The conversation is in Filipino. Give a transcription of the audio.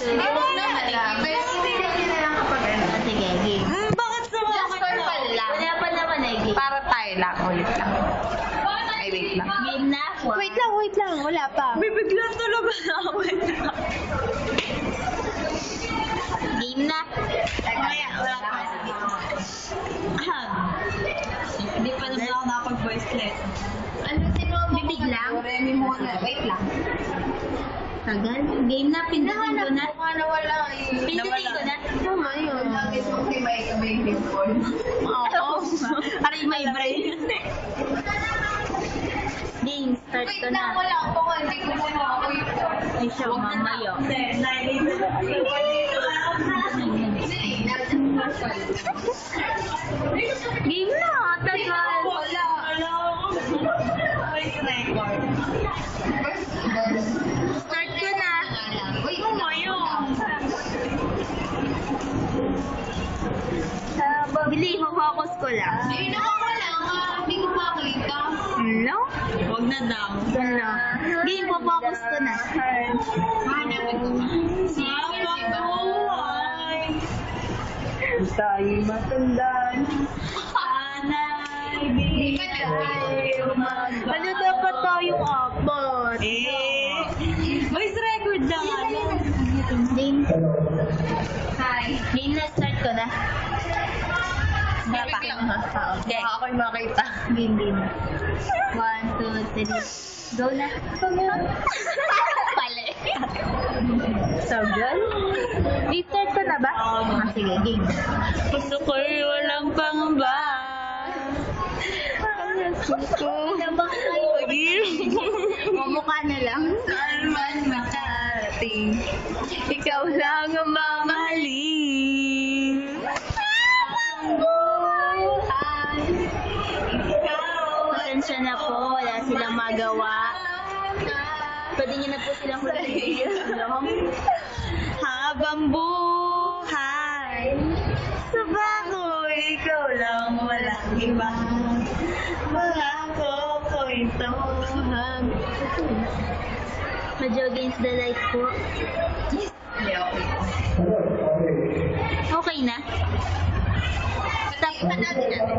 Hindi mo na malaki. Sige na lang kapag ano. Sige, game. Bakit sumama Just for fun lang. Wala pa naman eh, game. Para tayo lang. Ulit lang. Ay, wait lang. Game na. Wait lang. Wala pa. bibiglan talaga na ako. Game na. Mamaya, wala pa. Hindi pa naman ako nakapag-voice lesson. Ano, sino mo? Bibig lang? Remy muna. Wait lang. Tagal. Game na. Pindutin ko na. Mukha na wala. Pindutin ko na. Tama yun. Lagi mo may bimple. Oo. Aray, may brain. Game, start Wait ko lang, na. wala ako. Hindi ko muna ako yung... Ay, siya, mamaya. Game na. Tagal. Wala. Start ko na. Wait lang. Bili, focus ko lang. Ayun ako wala nga. Hindi ko makita. Hello? Huwag na daw. Hello? Game, focus ko na. Hanapin ko pa. Tayo matandaan. Sana'y bigay umaga. Ano dapat tayong apat? Voice record lang ano. Game. Hi. Game na, start ko na. Bibig lang ha. Okay. Baka ako'y makita. Game. 1, 2, 3. Go na. Pali. Sagal? I-start ko na ba? Sige, game. Gusto ko'y walang pangamba. Nabak kayo. Mumukha na lang. Saan man makarating, ikaw lang ang mamahalin. Pasensya na po, wala silang magawa. Pwede niyo na po silang hulihin. Habang buhay, sa bako, ikaw lang walang iba. Mga ko'y tawag. Medyo against the light po. Hindi, okay. Okay na? Stop. Ipan natin natin.